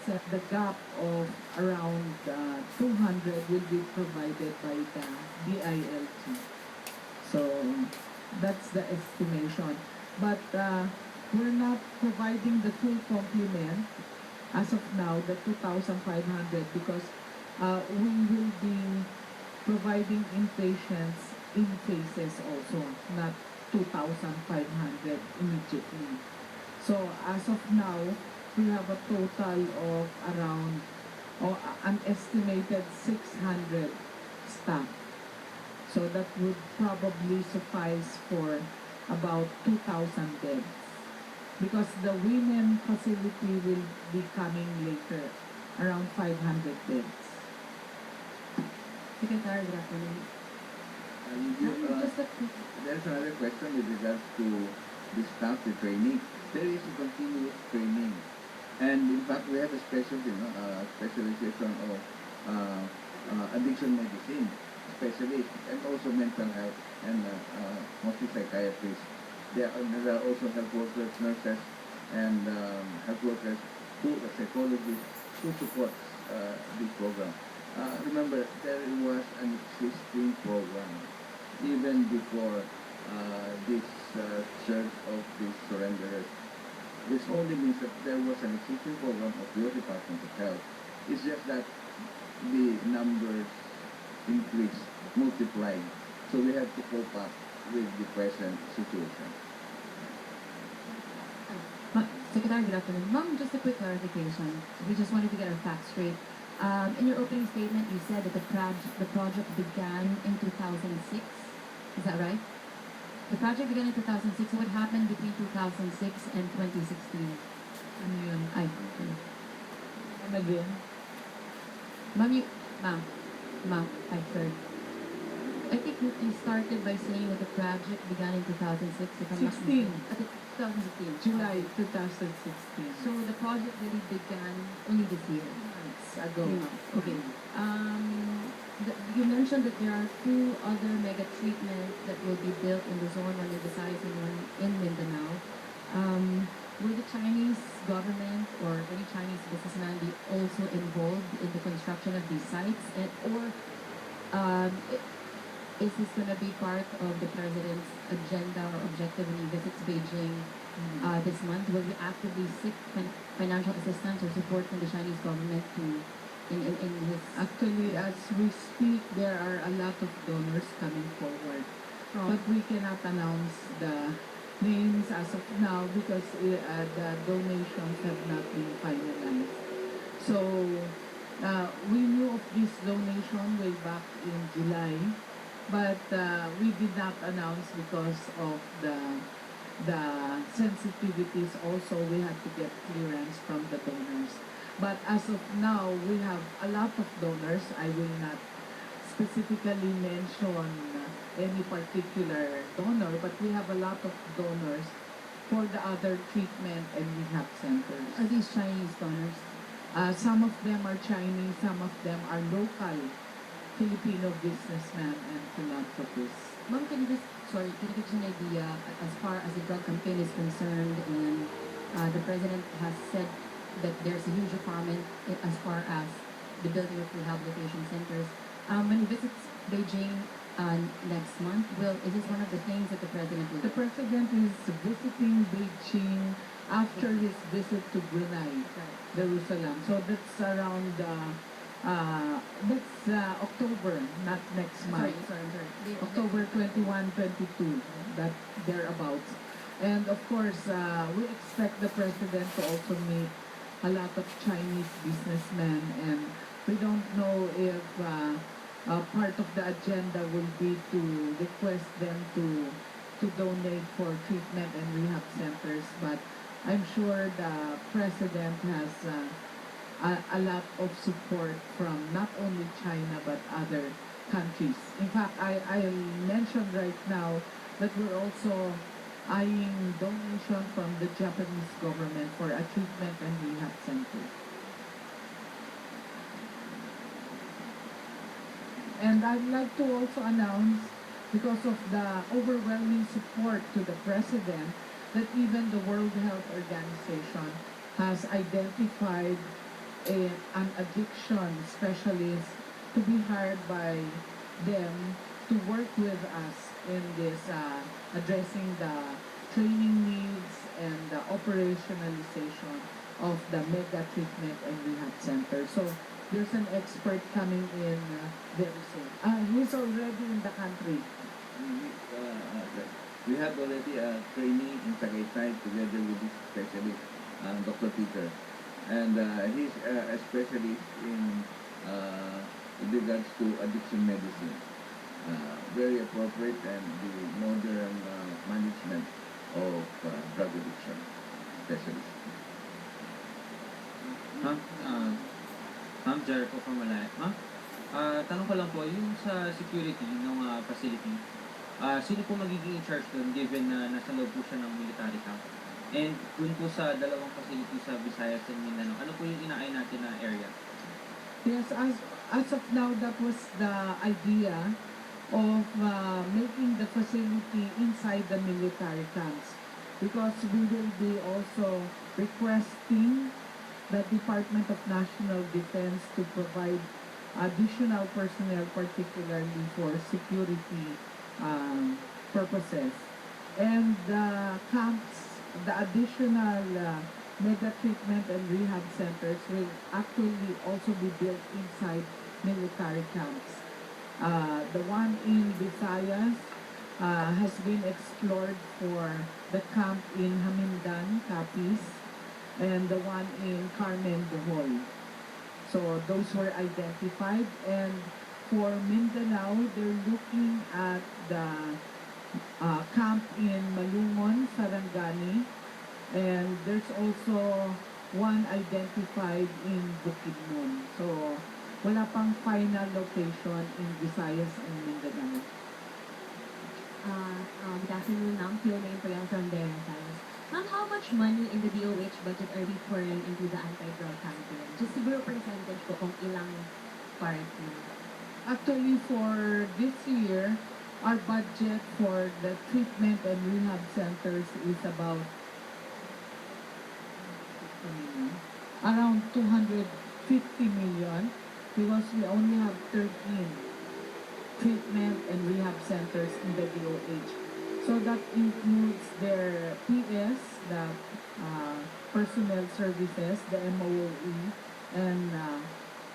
the gap of around 200 will be provided by the DILT. So that's the estimation. But we're not providing the full complement as of now, the 2,500, because we will be providing inpatients in phases also, not 2,500 immediately. So as of now, we have a total of around an estimated 600 staff. So that would probably suffice for about 2,000 beds. Because the women facility will be coming later, around 500 beds. Secretary, good afternoon. There's another question with regards to the staff, the training. There is a continuous training. And in fact, we have a specialty, specialization of addiction medicine specialist, and also mental health, and mostly psychiatrists. There are also health workers, nurses, and health workers, psychologists, who support this program. Remember, there was an existing program even before this surge of these surrenderers. This only means that there was an existing program of your Department of Health. It's just that the numbers increased, multiplied. So we have to cope up with the present situation. Secretary, good afternoon. Ma'am, just a quick clarification. We just wanted to get our facts straight. In your opening statement, you said that the project began in 2006. Is that right? The project began in 2006. What happened between 2006 and 2016? Ano yun? Ay, Ano again? Ma'am, I heard. I think you started by saying that the project began in 2006. If I'm not 16. mistaken. 2016. July 2016. So the project really began only this year. Months ago. Okay. You mentioned that there are 2 other mega treatments that will be built in the zone, one in Visayas and one in Mindanao. Will the Chinese government or any Chinese businessman be also involved in the construction of these sites? Is this going to be part of the President's agenda or objective when he visits Beijing this month? Will he actively seek financial assistance or support from the Chinese government in his... Actually, as we speak, there are a lot of donors coming forward. But we cannot announce the names as of now because the donations have not been finalized. So, we knew of this donation way back in July, but we did not announce because of the sensitivities. Also, we had to get clearance from the donors. But as of now, we have a lot of donors. I will not specifically mention any particular donor, but we have a lot of donors for the other treatment and rehab centers. Are these Chinese donors? Some of them are Chinese, some of them are local Filipino businessmen and philanthropists. Ma'am, can you give us an idea as far as the drug campaign is concerned, and the President has said that there's a huge requirement as far as the building of rehabilitation centers. When he visits Beijing next month, is this one of the things that the President will do? The President is visiting Beijing after his visit to Brunei, Jerusalem. So that's around October, not next month. Sorry. October 21, 22, that thereabouts. And of course, we expect the President to also meet a lot of Chinese businessmen, and we don't know if part of the agenda will be to request them to donate for treatment and rehab centers, but I'm sure the President has a lot of support from not only China but other countries. In fact, I mentioned right now that we're also eyeing donation from the Japanese government for a treatment and rehab center. And I'd like to also announce, because of the overwhelming support to the President, that even the World Health Organization has identified an addiction specialist to be hired by them to work with us in this addressing the training needs and the operationalization of the mega treatment and rehab center. So there's an expert coming in very soon. He's already in the country. We have already a trainee in Tagaytay together with this specialist, Dr. Peter. And he's a specialist in with regards to addiction medicine. Very appropriate and the modern management of drug addiction specialist. Ma'am Jericho from Malaya. Ma'am, tanong ko lang po, yung sa security ng facility, sino po magiging in charge doon given na nasa loob po siya ng military camp? And dun po sa dalawang facility sa Visayas and Mindanao, ano po yung inaay natin na area? Yes, as of now, that was the idea of making the facility inside the military camps, because we will be also requesting the Department of National Defense to provide additional personnel, particularly for security purposes. And the camps, the additional mega treatment and rehab centers will actually also be built inside military camps. The one in Visayas has been explored for the camp in Hamindan, Capiz, and the one in Carmen, Bohol. So those were identified, and for Mindanao, they're looking at the camp in Malungon, Sarangani, and there's also one identified in Bukidnon. So wala pang final location in Visayas and Mindanao. Good afternoon, ma'am. Fiona po yan from Dera Science. Ma'am, how much money in the DOH budget are we pouring into the anti-drug campaign? Just siguro percentage po kung ilang part mo. Actually, for this year, our budget for the treatment and rehab centers is about around 250 million, because we only have 13 treatment and rehab centers in the DOH. So that includes their PS, the personnel services, the MOE, and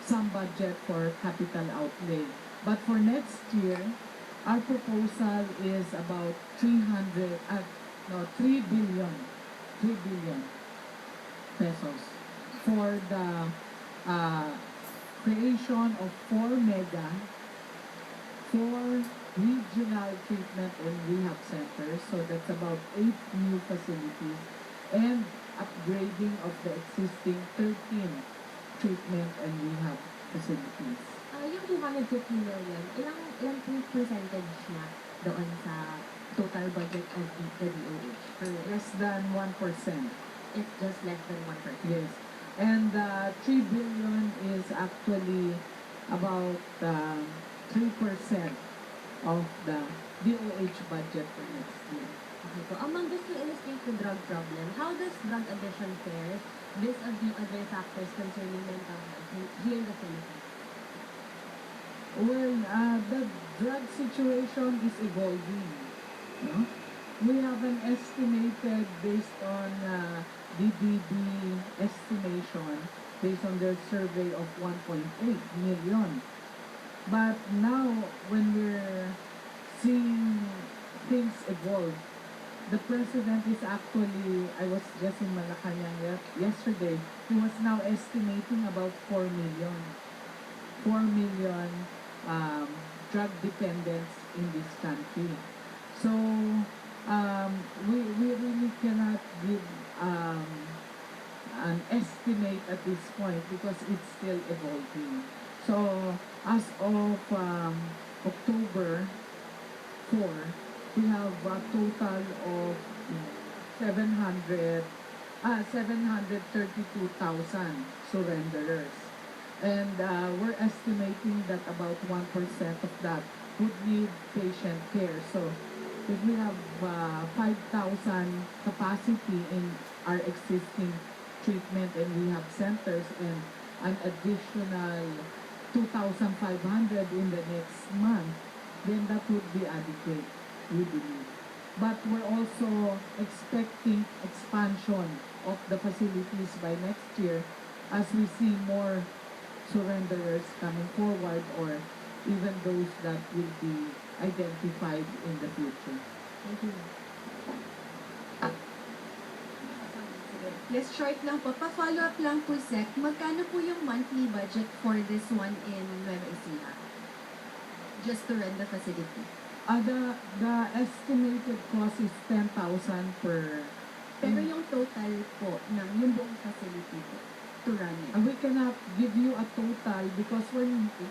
some budget for capital outlay. But for next year, our proposal is about 3 billion pesos for the creation of 4 regional treatment and rehab centers. So that's about 8 new facilities, and upgrading of the existing 13 treatment and rehab facilities. Yung 250 million, ilang percentage na doon sa total budget of the DOH? Less than 1%. It's just less than 1%. Yes. And 3 billion is actually about 3% of the DOH budget for next year. Okay po. Among just to illustrate the drug problem, how does drug addiction fare vis-a-vis other factors concerning mental health here in the Philippines? Well, the drug situation is evolving. No? We have an estimated based on DDB estimation based on their survey of 1.8 million. But now, when we're seeing things evolve, the president is actually, I was just in Malacanang yesterday, he was now estimating about 4 million. 4 million drug dependents in this country. So, we really cannot give an estimate at this point because it's still evolving. So, as of October 4, we have a total of 732,000 surrenderers. And we're estimating that about 1% of that would need patient care. So, if we have 5,000 capacity in our existing treatment and rehab centers, and an additional 2,500 in the next month, then that would be adequate, we believe. But we're also expecting expansion of the facilities by next year as we see more surrenderers coming forward or even those that will be identified in the future. Thank you. Yes, short lang po. Pa-follow up lang po, Sec. Magkano po yung monthly budget for this one in Nueva Ecija? Just to rent the facility. The estimated cost is 10,000 per. Pero yung total po ng yung buong facility po to run it. We cannot give you a total because we're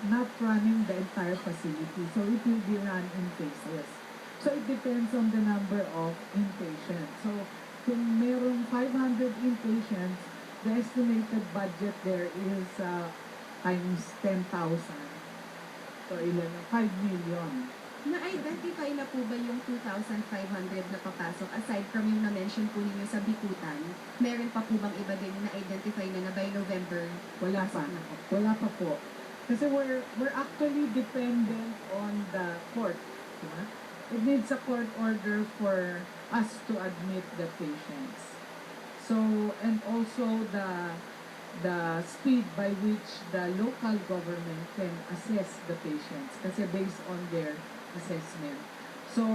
not running the entire facility. So it will be run in phases. So it depends on the number of inpatients. So kung merong 500 inpatients, the estimated budget there is times 10,000. So ilan? 5 million. Na-identify na po ba yung 2,500 na papasok aside from yung na-mention po ninyo sa Bikutan? Meron pa po bang iba din na-identify na by November? Wala pa. Na po? Wala pa po. Kasi we're actually dependent on the court. Diba? It needs a court order for us to admit the patients. So, and also the speed by which the local government can assess the patients kasi based on their assessment. So,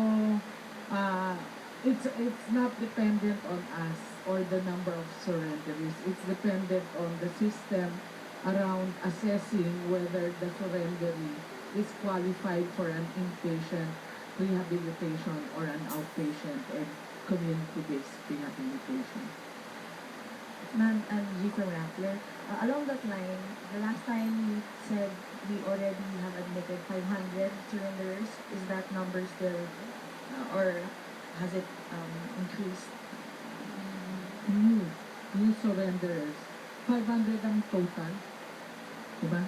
it's not dependent on us or the number of surrenderies. It's dependent on the system around assessing whether the surrendery is qualified for an inpatient rehabilitation or an outpatient and community-based rehabilitation. Ma'am, I'm G from Rappler. Along that line, the last time you said we already have admitted 500 surrenderers. Is that number still, or has it increased? New surrenderers. 500 ang total. Diba?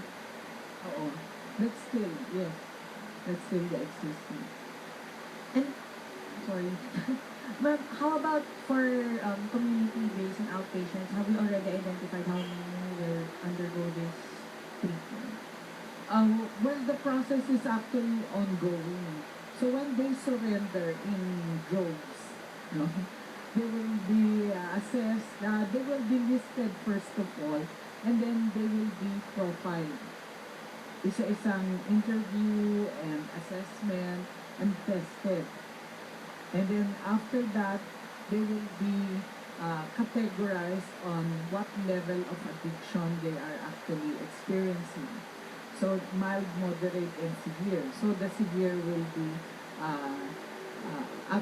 Oo. That's still, yes. That's still the existing. And, sorry. But how about for community-based and outpatients? Have we already identified how many will undergo this treatment? Well, the process is actually ongoing. So when they surrender in droves, no, they will be assessed, they will be listed first of all, and then they will be profiled. Isa-isang interview and assessment and tested. And then after that, they will be categorized on what level of addiction they are actually experiencing. So mild, moderate, and severe. So the severe will be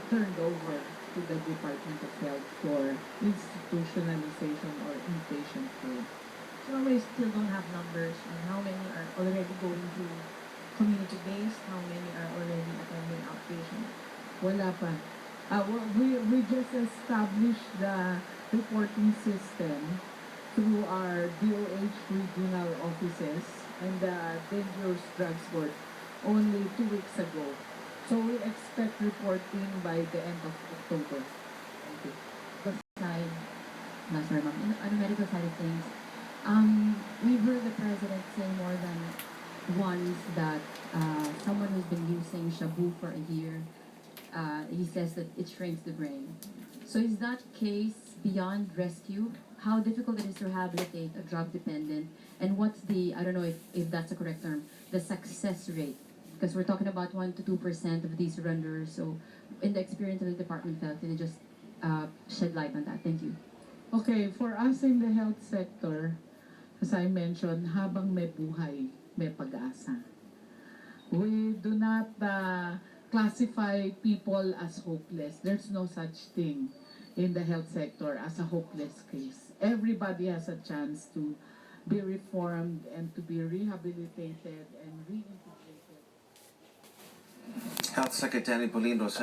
turned over to the Department of Health for institutionalization or inpatient care. So we still don't have numbers on how many are already going to community-based, how many are already attending outpatient. Wala pa. We just established the reporting system through our DOH regional offices and the Dangerous Drugs Board only 2 weeks ago. So we expect reporting by the end of October. Thank you. Side, sorry ma'am, on the medical side of things, we've heard the president say more than once that someone who's been using shabu for a year, he says that it shrinks the brain. So is that case beyond rescue? How difficult it is to rehabilitate a drug dependent, and what's the, I don't know if that's a correct term, the success rate? Because we're talking about 1 to 2% of these surrenderers. So in the experience of the Department of Health, can you just shed light on that? Thank you. Okay, for us in the health sector, as I mentioned, habang may buhay, may pag-asa. We do not classify people as hopeless. There's no such thing in the health sector as a hopeless case. Everybody has a chance to be reformed and to be rehabilitated and reintegrated. Health Secretary Pauline Rosel